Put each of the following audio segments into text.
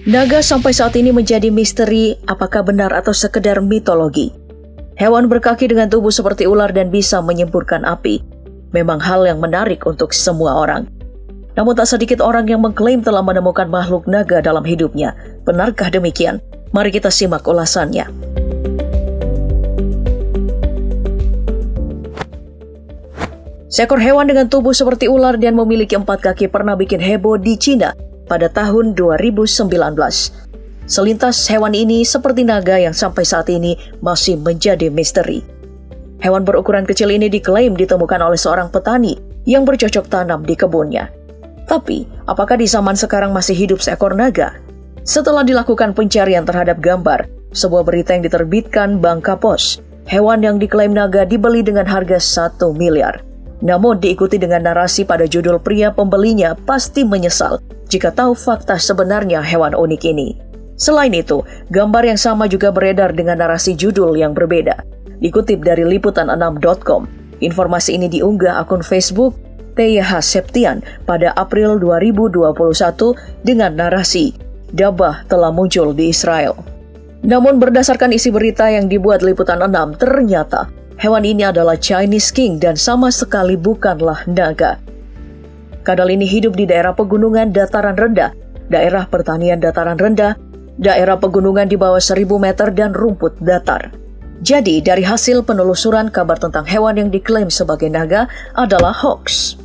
Naga sampai saat ini menjadi misteri apakah benar atau sekedar mitologi. Hewan berkaki dengan tubuh seperti ular dan bisa menyemburkan api. Memang hal yang menarik untuk semua orang. Namun tak sedikit orang yang mengklaim telah menemukan makhluk naga dalam hidupnya. Benarkah demikian? Mari kita simak ulasannya. Seekor hewan dengan tubuh seperti ular dan memiliki 4 kaki pernah bikin heboh di Cina pada tahun 2019. Selintas hewan ini seperti naga yang sampai saat ini masih menjadi misteri. Hewan berukuran kecil ini diklaim ditemukan oleh seorang petani yang bercocok tanam di kebunnya. Tapi, apakah di zaman sekarang masih hidup seekor naga? Setelah dilakukan pencarian terhadap gambar, sebuah berita yang diterbitkan Bangka Pos, hewan yang diklaim naga dibeli dengan harga 1 miliar. Namun diikuti dengan narasi pada judul pria pembelinya pasti menyesal jika tahu fakta sebenarnya hewan unik ini. Selain itu, gambar yang sama juga beredar dengan narasi judul yang berbeda. Dikutip dari liputan6.com, informasi ini diunggah akun Facebook TYH Septian pada April 2021 dengan narasi, "Dabah telah muncul di Israel." Namun berdasarkan isi berita yang dibuat Liputan 6, ternyata hewan ini adalah Chinese King dan sama sekali bukanlah naga. Kadal ini hidup di daerah pegunungan dataran rendah, daerah pertanian dataran rendah, daerah pegunungan di bawah 1000 meter dan rumput datar. Jadi dari hasil penelusuran, kabar tentang hewan yang diklaim sebagai naga adalah hoax.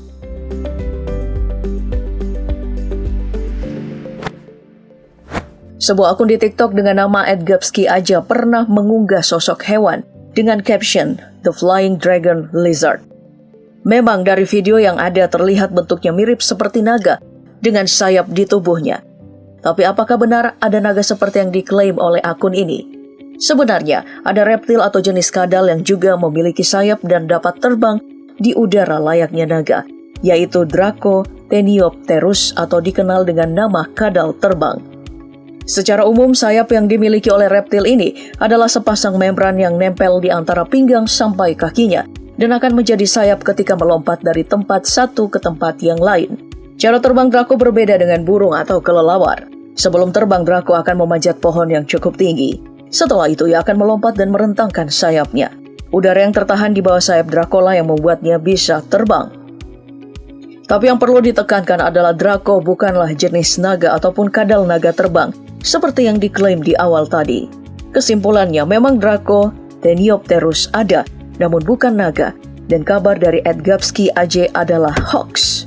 Sebuah akun di TikTok dengan nama @gapski_aja pernah mengunggah sosok hewan dengan caption The Flying Dragon Lizard. Memang dari video yang ada terlihat bentuknya mirip seperti naga dengan sayap di tubuhnya. Tapi apakah benar ada naga seperti yang diklaim oleh akun ini? Sebenarnya ada reptil atau jenis kadal yang juga memiliki sayap dan dapat terbang di udara layaknya naga, yaitu Dracoteniopterus atau dikenal dengan nama kadal terbang. Secara umum, sayap yang dimiliki oleh reptil ini adalah sepasang membran yang nempel di antara pinggang sampai kakinya dan akan menjadi sayap ketika melompat dari tempat satu ke tempat yang lain. Cara terbang Draco berbeda dengan burung atau kelelawar. Sebelum terbang, Draco akan memanjat pohon yang cukup tinggi. Setelah itu, ia akan melompat dan merentangkan sayapnya. Udara yang tertahan di bawah sayap Draco lah yang membuatnya bisa terbang. Tapi yang perlu ditekankan adalah Draco bukanlah jenis naga ataupun kadal naga terbang seperti yang diklaim di awal tadi. Kesimpulannya, memang Dracoteniopterus ada, namun bukan naga, dan kabar dari @gapski_aj adalah hoax.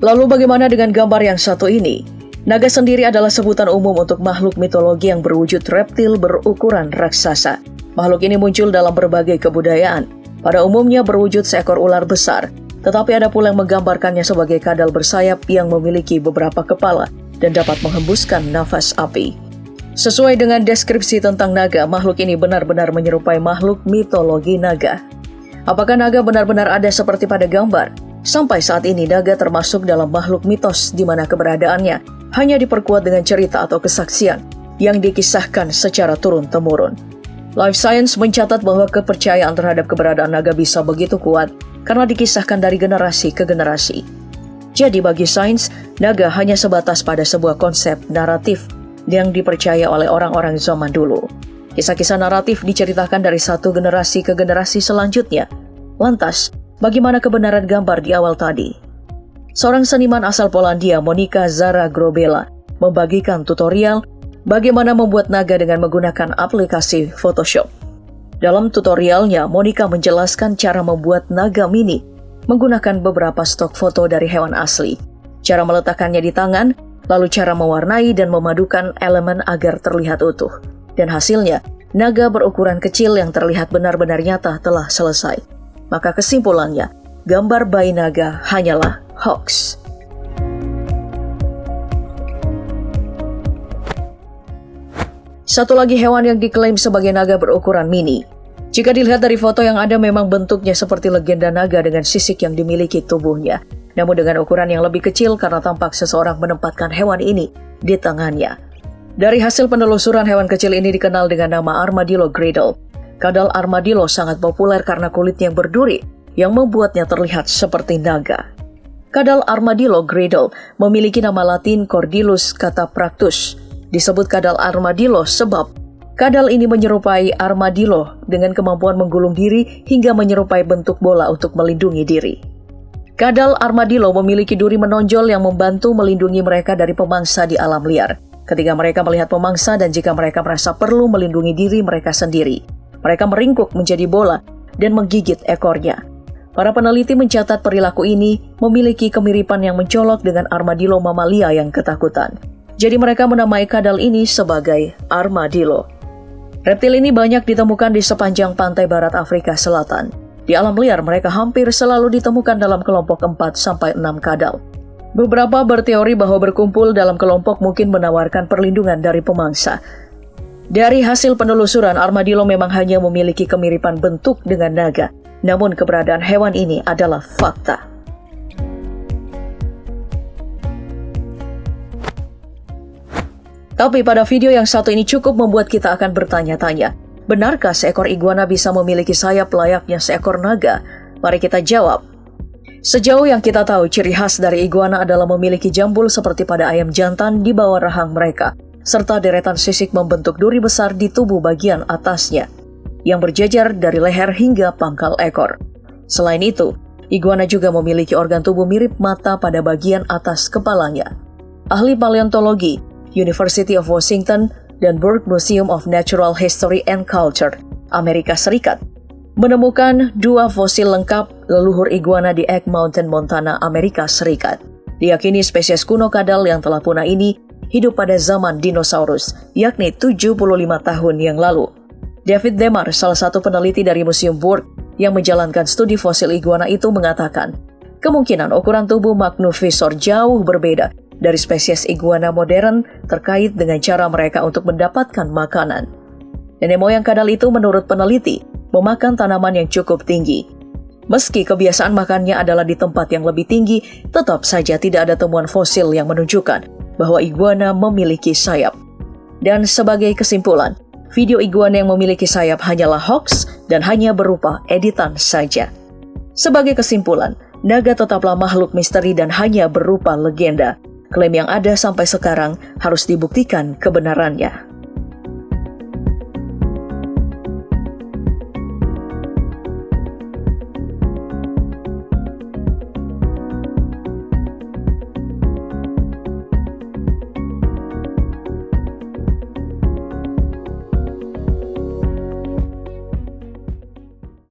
Lalu bagaimana dengan gambar yang satu ini? Naga sendiri adalah sebutan umum untuk makhluk mitologi yang berwujud reptil berukuran raksasa. Makhluk ini muncul dalam berbagai kebudayaan. Pada umumnya berwujud seekor ular besar, tetapi ada pula yang menggambarkannya sebagai kadal bersayap yang memiliki beberapa kepala dan dapat menghembuskan nafas api. Sesuai dengan deskripsi tentang naga, makhluk ini benar-benar menyerupai makhluk mitologi naga. Apakah naga benar-benar ada seperti pada gambar? Sampai saat ini, naga termasuk dalam makhluk mitos di mana keberadaannya hanya diperkuat dengan cerita atau kesaksian yang dikisahkan secara turun-temurun. Life Science mencatat bahwa kepercayaan terhadap keberadaan naga bisa begitu kuat karena dikisahkan dari generasi ke generasi. Jadi bagi sains, naga hanya sebatas pada sebuah konsep naratif yang dipercaya oleh orang-orang zaman dulu. Kisah-kisah naratif diceritakan dari satu generasi ke generasi selanjutnya. Lantas, bagaimana kebenaran gambar di awal tadi? Seorang seniman asal Polandia, Monika Zaragrobela, membagikan tutorial bagaimana membuat naga dengan menggunakan aplikasi Photoshop. Dalam tutorialnya, Monika menjelaskan cara membuat naga mini menggunakan beberapa stok foto dari hewan asli, cara meletakkannya di tangan, lalu cara mewarnai dan memadukan elemen agar terlihat utuh. Dan hasilnya, naga berukuran kecil yang terlihat benar-benar nyata telah selesai. Maka kesimpulannya, gambar bayi naga hanyalah hoax. Satu lagi hewan yang diklaim sebagai naga berukuran mini. Jika dilihat dari foto yang ada, memang bentuknya seperti legenda naga dengan sisik yang dimiliki tubuhnya. Namun dengan ukuran yang lebih kecil karena tampak seseorang menempatkan hewan ini di tangannya. Dari hasil penelusuran, hewan kecil ini dikenal dengan nama Armadillo Gradle. Kadal armadillo sangat populer karena kulitnya yang berduri yang membuatnya terlihat seperti naga. Kadal armadillo Gradle memiliki nama latin Cordylus catapractus. Disebut kadal armadillo sebab kadal ini menyerupai armadillo dengan kemampuan menggulung diri hingga menyerupai bentuk bola untuk melindungi diri. Kadal armadillo memiliki duri menonjol yang membantu melindungi mereka dari pemangsa di alam liar. Ketika mereka melihat pemangsa dan jika mereka merasa perlu melindungi diri mereka sendiri, mereka meringkuk menjadi bola dan menggigit ekornya. Para peneliti mencatat perilaku ini memiliki kemiripan yang mencolok dengan armadillo mamalia yang ketakutan. Jadi mereka menamai kadal ini sebagai armadillo. Reptil ini banyak ditemukan di sepanjang pantai barat Afrika Selatan. Di alam liar mereka hampir selalu ditemukan dalam kelompok 4-6 kadal. Beberapa berteori bahwa berkumpul dalam kelompok mungkin menawarkan perlindungan dari pemangsa. Dari hasil penelusuran, armadillo memang hanya memiliki kemiripan bentuk dengan naga. Namun keberadaan hewan ini adalah fakta. Tapi pada video yang satu ini cukup membuat kita akan bertanya-tanya. Benarkah seekor iguana bisa memiliki sayap layaknya seekor naga? Mari kita jawab. Sejauh yang kita tahu, ciri khas dari iguana adalah memiliki jambul seperti pada ayam jantan di bawah rahang mereka, serta deretan sisik membentuk duri besar di tubuh bagian atasnya, yang berjejer dari leher hingga pangkal ekor. Selain itu, iguana juga memiliki organ tubuh mirip mata pada bagian atas kepalanya. Ahli paleontologi University of Washington dan Burke Museum of Natural History and Culture, Amerika Serikat, menemukan 2 fosil lengkap leluhur iguana di Egg Mountain, Montana, Amerika Serikat. Diyakini spesies kuno kadal yang telah punah ini hidup pada zaman dinosaurus, yakni 75 tahun yang lalu. David Demar, salah satu peneliti dari Museum Burke yang menjalankan studi fosil iguana itu mengatakan, kemungkinan ukuran tubuh Magnificor jauh berbeda dari spesies iguana modern terkait dengan cara mereka untuk mendapatkan makanan. Nenek moyang kadal itu menurut peneliti memakan tanaman yang cukup tinggi. Meski kebiasaan makannya adalah di tempat yang lebih tinggi, tetap saja tidak ada temuan fosil yang menunjukkan bahwa iguana memiliki sayap. Dan sebagai kesimpulan, video iguana yang memiliki sayap hanyalah hoax dan hanya berupa editan saja. Sebagai kesimpulan, naga tetaplah makhluk misteri dan hanya berupa legenda. Klaim yang ada sampai sekarang harus dibuktikan kebenarannya.